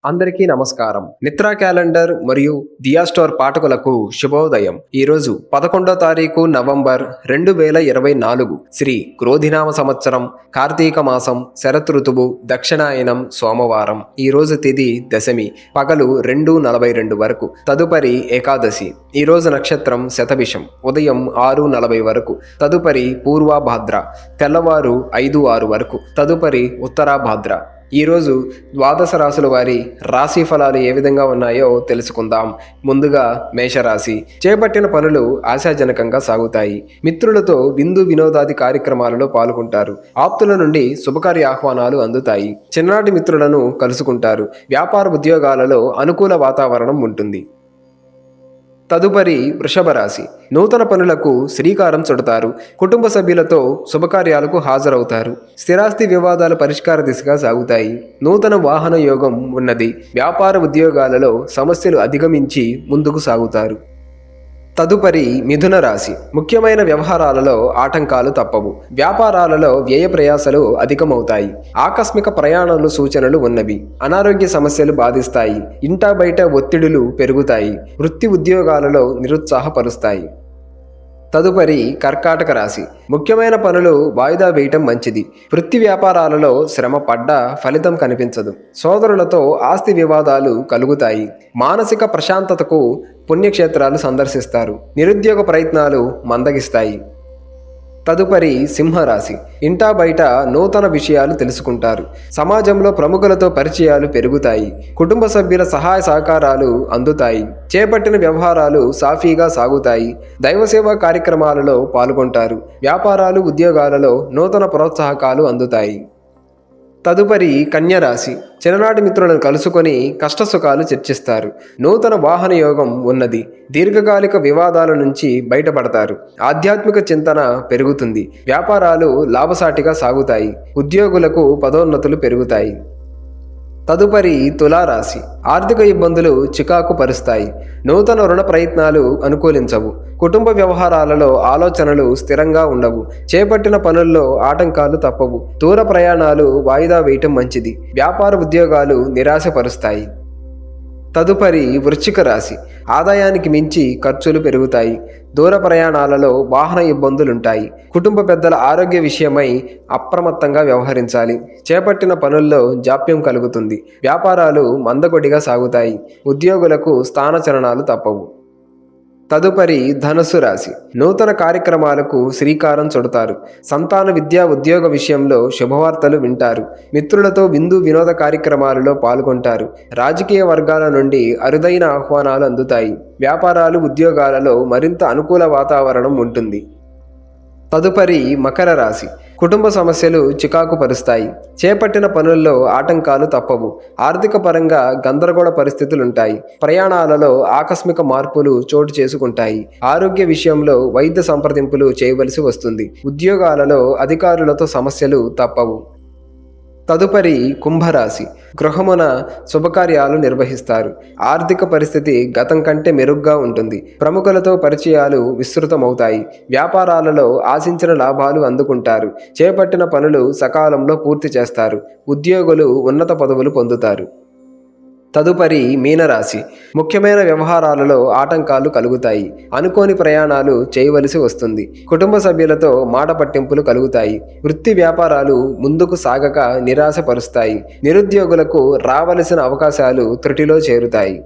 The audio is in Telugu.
అందరికీ నమస్కారం. నిత్రా క్యాలెండర్ మరియు దియా స్టోర్ పాఠకులకు శుభోదయం. ఈరోజు 11వ తారీఖు నవంబర్ 2024 శ్రీ క్రోధినామ సంవత్సరం, కార్తీక మాసం, శరత్ ఋతువు, దక్షిణాయనం, సోమవారం. ఈరోజు తిథి దశమి, పగలు 2:42 వరకు. తదుపరి ఏకాదశి. ఈరోజు నక్షత్రం శతభిషం, ఉదయం 6:40 వరకు. తదుపరి పూర్వభాద్ర, తెల్లవారు 5:06 వరకు. తదుపరి ఉత్తరాభాద్ర. ఈరోజు ద్వాదశ రాశుల వారి రాశి ఫలాలు ఏ విధంగా ఉన్నాయో తెలుసుకుందాం. ముందుగా మేషరాశి. చేపట్టిన పనులు ఆశాజనకంగా సాగుతాయి. మిత్రులతో విందు వినోదాది కార్యక్రమాలలో పాల్గొంటారు. ఆప్తుల నుండి శుభకార్య ఆహ్వానాలు అందుతాయి. చిన్ననాటి మిత్రులను కలుసుకుంటారు. వ్యాపార ఉద్యోగాలలో అనుకూల వాతావరణం ఉంటుంది. తదుపరి వృషభ రాశి. నూతన పనులకు శ్రీకారం చుడతారు. కుటుంబ సభ్యులతో శుభకార్యాలకు హాజరవుతారు. స్థిరాస్తి వివాదాల పరిష్కార దిశగా సాగుతాయి. నూతన వాహన యోగం ఉన్నది. వ్యాపార ఉద్యోగాలలో సమస్యలు అధిగమించి ముందుకు సాగుతారు. తదుపరి మిథున రాశి. ముఖ్యమైన వ్యవహారాలలో ఆటంకాలు తప్పవు. వ్యాపారాలలో వ్యయ ప్రయాసలు అధికమవుతాయి. ఆకస్మిక ప్రయాణాలు సూచనలు ఉన్నవి. అనారోగ్య సమస్యలు బాధిస్తాయి. ఇంటా బయట ఒత్తిడులు పెరుగుతాయి. వృత్తి ఉద్యోగాలలో నిరుత్సాహపరుస్తాయి. తదుపరి కర్కాటక రాశి. ముఖ్యమైన పనులు వాయిదా వేయటం మంచిది. వృత్తి వ్యాపారాలలో శ్రమ పడ్డా ఫలితం కనిపించదు. సోదరులతో ఆస్తి వివాదాలు కలుగుతాయి. మానసిక ప్రశాంతతకు పుణ్యక్షేత్రాలు సందర్శిస్తారు. నిరుద్యోగ ప్రయత్నాలు మందగిస్తాయి. తదుపరి సింహరాశి. ఇంటా బయట నూతన విషయాలు తెలుసుకుంటారు. సమాజంలో ప్రముఖులతో పరిచయాలు పెరుగుతాయి. కుటుంబ సభ్యుల సహాయ సహకారాలు అందుతాయి. చేపట్టిన వ్యవహారాలు సాఫీగా సాగుతాయి. దైవసేవా కార్యక్రమాలలో పాల్గొంటారు. వ్యాపారాలు ఉద్యోగాలలో నూతన ప్రోత్సాహకాలు అందుతాయి. తదుపరి కన్యరాశి. చిన్ననాటి మిత్రులను కలుసుకొని కష్టసుఖాలు చర్చిస్తారు. నూతన వాహన యోగం ఉన్నది. దీర్ఘకాలిక వివాదాల నుంచి బయటపడతారు. ఆధ్యాత్మిక చింతన పెరుగుతుంది. వ్యాపారాలు లాభసాటిగా సాగుతాయి. ఉద్యోగులకు పదోన్నతులు పెరుగుతాయి. తదుపరి తులారాశి. ఆర్థిక ఇబ్బందులు చికాకు పరుస్తాయి. నూతన రుణ ప్రయత్నాలు అనుకూలించవు. కుటుంబ వ్యవహారాలలో ఆలోచనలు స్థిరంగా ఉండవు. చేపట్టిన పనుల్లో ఆటంకాలు తప్పవు. దూర ప్రయాణాలు వాయిదా వేయటం మంచిది. వ్యాపార ఉద్యోగాలు నిరాశపరుస్తాయి. తదుపరి వృశ్చిక రాశి. ఆదాయానికి మించి ఖర్చులు పెరుగుతాయి. దూర ప్రయాణాలలో వాహన ఇబ్బందులుంటాయి. కుటుంబ పెద్దల ఆరోగ్య విషయమై అప్రమత్తంగా వ్యవహరించాలి. చేపట్టిన పనుల్లో జాప్యం కలుగుతుంది. వ్యాపారాలు మందకొడిగా సాగుతాయి. ఉద్యోగులకు స్థానచలనాలు తప్పవు. తదుపరి ధనుస్సు రాశి. నూతన కార్యక్రమాలకు శ్రీకారం చుడతారు. సంతాన విద్యా ఉద్యోగ విషయంలో శుభవార్తలు వింటారు. మిత్రులతో విందు వినోద కార్యక్రమాలలో పాల్గొంటారు. రాజకీయ వర్గాల నుండి అరుదైన ఆహ్వానాలు అందుతాయి. వ్యాపారాలు ఉద్యోగాలలో మరింత అనుకూల వాతావరణం ఉంటుంది. తదుపరి మకర రాశి. కుటుంబ సమస్యలు చికాకు పరుస్తాయి. చేపట్టిన పనుల్లో ఆటంకాలు తప్పవు. ఆర్థిక పరంగా గందరగోళ పరిస్థితులుంటాయి. ప్రయాణాలలో ఆకస్మిక మార్పులు చోటు చేసుకుంటాయి. ఆరోగ్య విషయంలో వైద్య సంప్రదింపులు చేయవలసి వస్తుంది. ఉద్యోగాలలో అధికారులతో సమస్యలు తప్పవు. తదుపరి కుంభరాశి. గృహమున శుభకార్యాలు నిర్వహిస్తారు. ఆర్థిక పరిస్థితి గతం కంటే మెరుగ్గా ఉంటుంది. ప్రముఖులతో పరిచయాలు విస్తృతమవుతాయి. వ్యాపారాలలో ఆశించిన లాభాలు అందుకుంటారు. చేపట్టిన పనులు సకాలంలో పూర్తి చేస్తారు. ఉద్యోగులు ఉన్నత పదవులు పొందుతారు. తదుపరి మీనరాశి. ముఖ్యమైన వ్యవహారాలలో ఆటంకాలు కలుగుతాయి. అనుకోని ప్రయాణాలు చేయవలసి వస్తుంది. కుటుంబ సభ్యులతో మాట పట్టింపులు కలుగుతాయి. వృత్తి వ్యాపారాలు ముందుకు సాగక నిరాశపరుస్తాయి. నిరుద్యోగులకు రావలసిన అవకాశాలు త్రుటిలో చేరుతాయి.